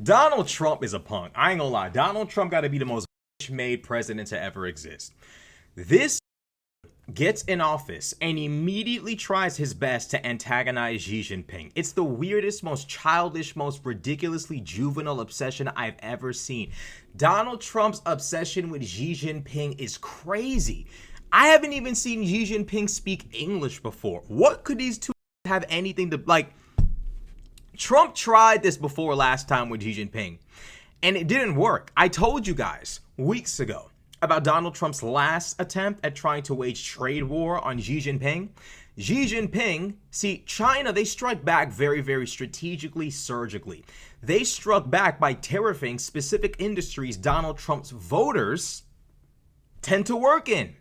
Donald Trump is a punk. I ain't gonna lie. Donald Trump got to be the most made president to ever exist. This gets in office and immediately tries his best to antagonize Xi Jinping. It's the weirdest, most childish, most ridiculously juvenile obsession I've ever seen. Donald Trump's obsession with Xi Jinping is crazy. I haven't even seen Xi Jinping speak English before. What could these two have anything to like? Trump tried this before last time with Xi Jinping, and it didn't work. I told you guys weeks ago about Donald Trump's last attempt at trying to wage trade war on Xi Jinping. Xi Jinping, see, China, they strike back very, very strategically, surgically. They struck back by tariffing specific industries Donald Trump's voters tend to work in.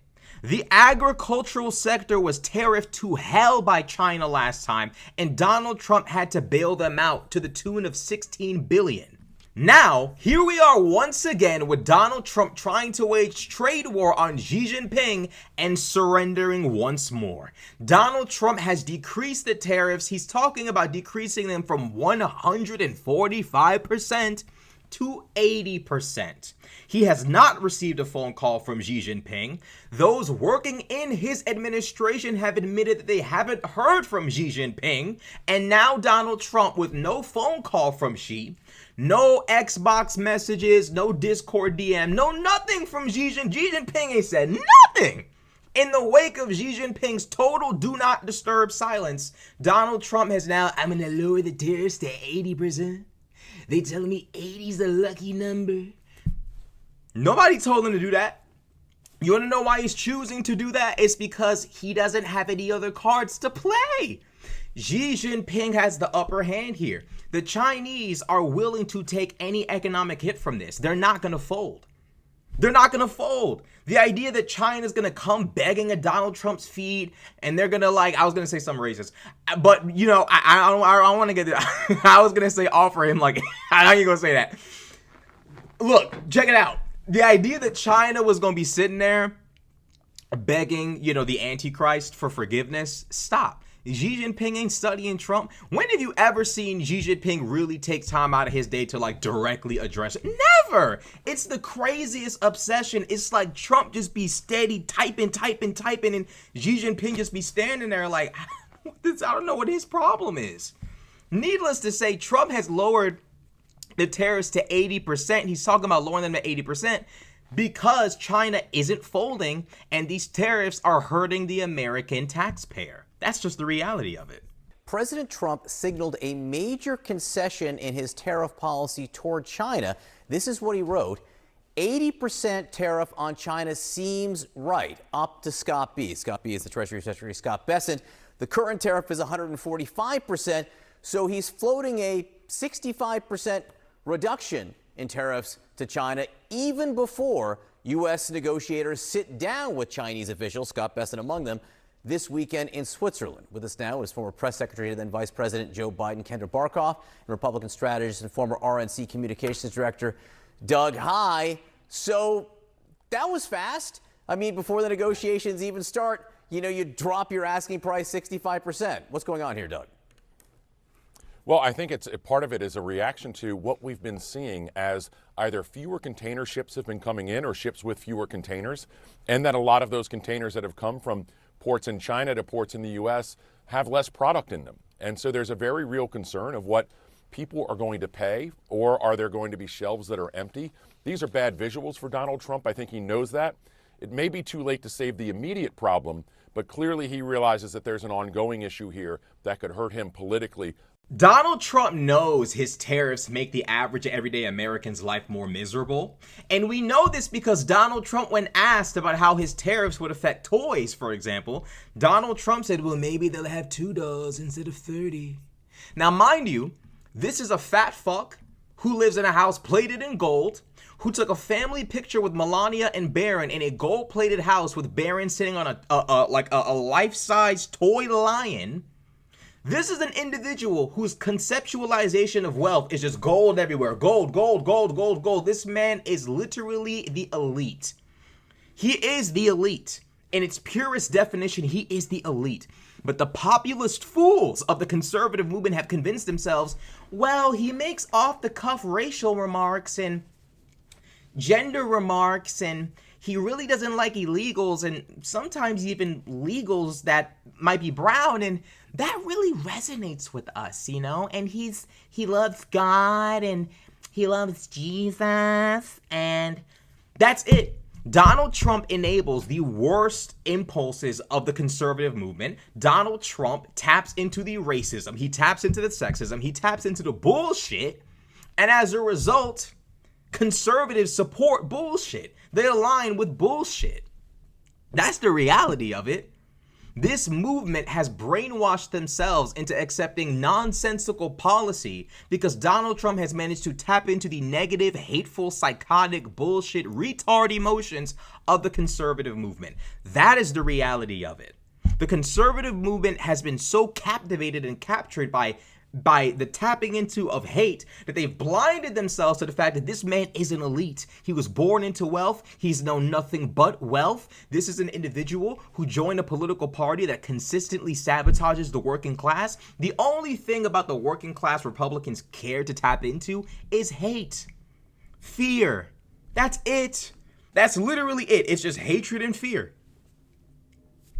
The agricultural sector was tariffed to hell by China last time, and Donald Trump had to bail them out to the tune of $16 billion. Now, here we are once again with Donald Trump trying to wage trade war on Xi Jinping and surrendering once more. Donald Trump has decreased the tariffs. He's talking about decreasing them from 145% to 80%. He has not received a phone call from Xi Jinping. Those working in his administration have admitted that they haven't heard from Xi Jinping. And now Donald Trump, with no phone call from Xi, no Xbox messages, no Discord DM, no nothing from Xi Jinping. Xi Jinping ain't said nothing. In the wake of Xi Jinping's total do not disturb silence, Donald Trump has now, I'm going to lower the tariffs to 80%. They telling me 80's the lucky number. Nobody told him to do that. You want to know why he's choosing to do that? It's because he doesn't have any other cards to play. Xi Jinping has the upper hand here. The Chinese are willing to take any economic hit from this. They're not going to fold. They're not going to fold. The idea that China's going to come begging at Donald Trump's feet and they're going to I was going to say something racist, but I don't want to get I was going to say offer him I know you're going to say that. Look, check it out. The idea that China was going to be sitting there begging, the Antichrist for forgiveness, stop. Xi Jinping ain't studying Trump. When have you ever seen Xi Jinping really take time out of his day to directly address it? Never. It's the craziest obsession. It's like Trump just be steady typing, and Xi Jinping just be standing there I don't know what his problem is. Needless to say, Trump has lowered the tariffs to 80%. He's talking about lowering them to 80% because China isn't folding and these tariffs are hurting the American taxpayer. That's just the reality of it. President Trump signaled a major concession in his tariff policy toward China. This is what he wrote. 80% tariff on China seems right, up to Scott B. Scott B is the Treasury Secretary Scott Bessent. The current tariff is 145%, so he's floating a 65% reduction in tariffs to China even before U.S. negotiators sit down with Chinese officials, Scott Bessent among them, this weekend in Switzerland. With us now is former press secretary and then Vice President Joe Biden, Kendra Barkoff, and Republican strategist and former RNC communications director Doug Heye. So that was fast. I mean, before the negotiations even start, you drop your asking price 65%. What's going on here, Doug? Well, I think part of it is a reaction to what we've been seeing as either fewer container ships have been coming in or ships with fewer containers, and that a lot of those containers that have come from ports in China to ports in the U.S. have less product in them. And so there's a very real concern of what people are going to pay, or are there going to be shelves that are empty? These are bad visuals for Donald Trump. I think he knows that. It may be too late to save the immediate problem, but clearly he realizes that there's an ongoing issue here that could hurt him politically. Donald Trump knows his tariffs make the average everyday American's life more miserable. And we know this because Donald Trump, when asked about how his tariffs would affect toys, for example, Donald Trump said, well, maybe they'll have $2 instead of 30. Now, mind you, this is a fat fuck who lives in a house plated in gold, who took a family picture with Melania and Barron in a gold-plated house with Barron sitting on a life-size toy lion. This is an individual whose conceptualization of wealth is just gold everywhere. Gold, gold, gold, gold, gold. This man is literally the elite. He is the elite. In its purest definition, he is the elite. But the populist fools of the conservative movement have convinced themselves, well, he makes off-the-cuff racial remarks and gender remarks, and he really doesn't like illegals, and sometimes even legals that might be brown, and that really resonates with us, you know? And he loves God, and he loves Jesus, and that's it. Donald Trump enables the worst impulses of the conservative movement. Donald Trump taps into the racism. He taps into the sexism. He taps into the bullshit. And as a result, conservatives support bullshit. They align with bullshit. That's the reality of it. This movement has brainwashed themselves into accepting nonsensical policy because Donald Trump has managed to tap into the negative, hateful, psychotic, bullshit, retard emotions of the conservative movement. That is the reality of it. The conservative movement has been so captivated and captured by the tapping into of hate that they've blinded themselves to the fact that this man is an elite. He was born into wealth. He's known nothing but wealth. This is an individual who joined a political party that consistently sabotages the working class. The only thing about the working class Republicans care to tap into is hate, fear. That's it. That's literally it. It's just hatred and fear.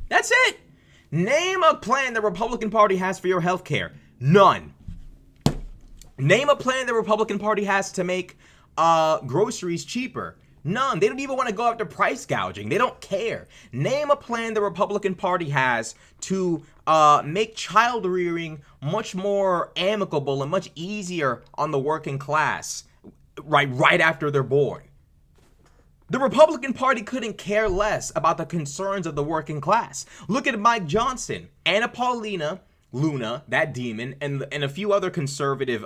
That's it. Name a plan the Republican Party has for your health care. None. Name a plan the Republican Party has to make groceries cheaper. None. They don't even want to go after price gouging. They don't care. Name a plan the Republican Party has to make child rearing much more amicable and much easier on the working class right after they're born. The Republican Party couldn't care less about the concerns of the working class. Look at Mike Johnson, Anna Paulina, Luna, that demon, and a few other conservative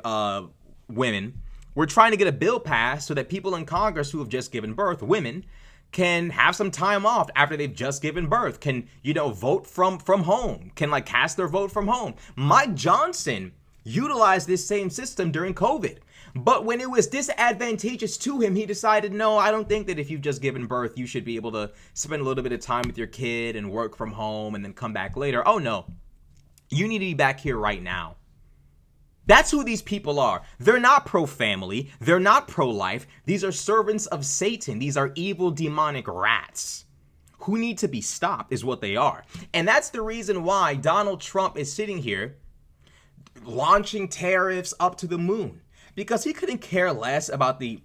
women were trying to get a bill passed so that people in Congress who have just given birth, women, can have some time off after they've just given birth, can, vote from home, can cast their vote from home. Mike Johnson utilized this same system during COVID. But when it was disadvantageous to him, he decided, no, I don't think that if you've just given birth, you should be able to spend a little bit of time with your kid and work from home and then come back later. Oh, no. You need to be back here right now. That's who these people are. They're not pro-family. They're not pro-life. These are servants of Satan. These are evil, demonic rats who need to be stopped is what they are. And that's the reason why Donald Trump is sitting here launching tariffs up to the moon. Because he couldn't care less about the,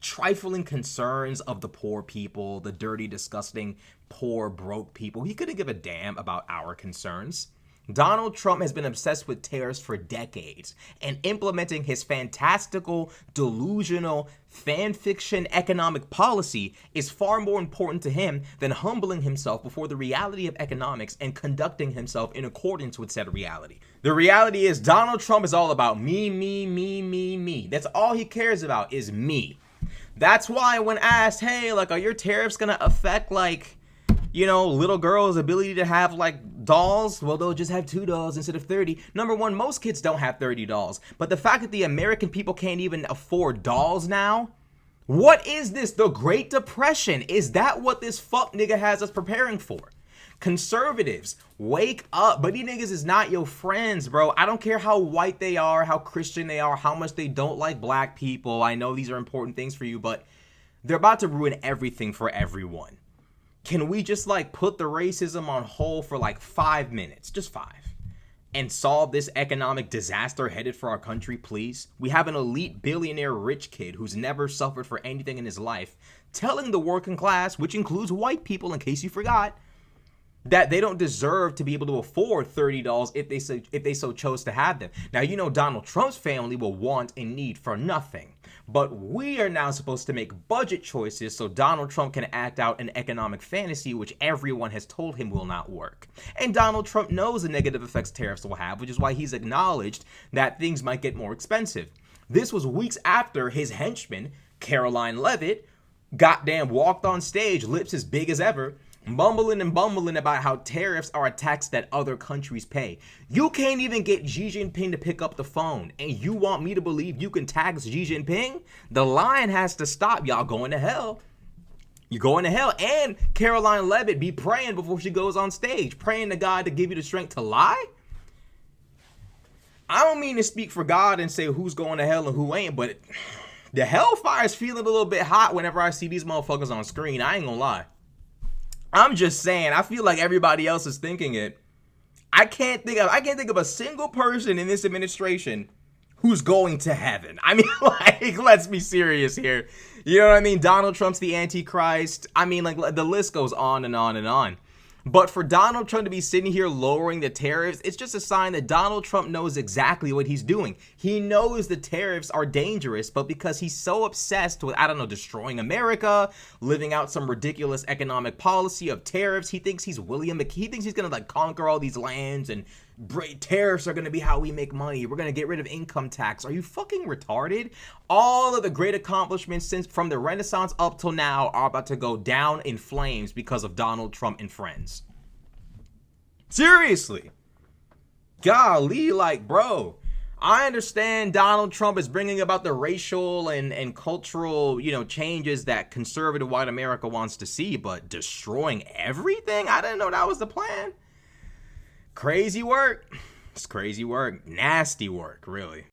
trifling concerns of the poor people, the dirty, disgusting, poor, broke people. He couldn't give a damn about our concerns. Donald Trump has been obsessed with tariffs for decades, and implementing his fantastical, delusional, fan fiction economic policy is far more important to him than humbling himself before the reality of economics and conducting himself in accordance with said reality. The reality is Donald Trump is all about me, me, me, me, me. That's all he cares about is me. That's why when asked, hey, are your tariffs gonna affect little girls' ability to have dolls? Well, they'll just have 2 dolls instead of 30. Number one, most kids don't have 30 dolls. But the fact that the American people can't even afford dolls now? What is this? The Great Depression? Is that what this fuck nigga has us preparing for? Conservatives, wake up. But these niggas is not your friends, bro. I don't care how white they are, how Christian they are, how much they don't like black people. I know these are important things for you, but they're about to ruin everything for everyone. Can we just put the racism on hold for 5 minutes, just 5, and solve this economic disaster headed for our country, please? We have an elite billionaire rich kid who's never suffered for anything in his life telling the working class, which includes white people in case you forgot, that they don't deserve to be able to afford $30 if they so chose to have them. Now, Donald Trump's family will want and need for nothing. But we are now supposed to make budget choices so Donald Trump can act out an economic fantasy which everyone has told him will not work. And Donald Trump knows the negative effects tariffs will have, which is why he's acknowledged that things might get more expensive. This was weeks after his henchman, Caroline Leavitt, goddamn walked on stage, lips as big as ever, mumbling and bumbling about how tariffs are a tax that other countries pay. You can't even get Xi Jinping to pick up the phone, and you want me to believe you can tax Xi Jinping? The line has to stop. Y'all going to hell. You're going to hell. And Caroline Levitt be praying before she goes on stage, praying to God to give you the strength to lie. I don't mean to speak for God and say who's going to hell and who ain't, but the hellfire's feeling a little bit hot whenever I see these motherfuckers on screen. I ain't gonna lie. I'm just saying, I feel like everybody else is thinking it. I can't think of a single person in this administration who's going to heaven. I mean, like, let's be serious here. You know what I mean? Donald Trump's the Antichrist. I mean, like, the list goes on and on and on. But for Donald Trump to be sitting here lowering the tariffs, it's just a sign that Donald Trump knows exactly what he's doing. He knows the tariffs are dangerous, but because he's so obsessed with, I don't know, destroying America, living out some ridiculous economic policy of tariffs, he thinks he's he thinks he's going to like conquer all these lands and tariffs are going to be how we make money. We're going to get rid of income tax. Are you fucking retarded? All of the great accomplishments since from the Renaissance up till now are about to go down in flames because of Donald Trump and friends. Seriously. Golly, like, bro, I understand Donald Trump is bringing about the racial and cultural, changes that conservative white America wants to see, but destroying everything? I didn't know that was the plan. Crazy work. It's crazy work. Nasty work, really.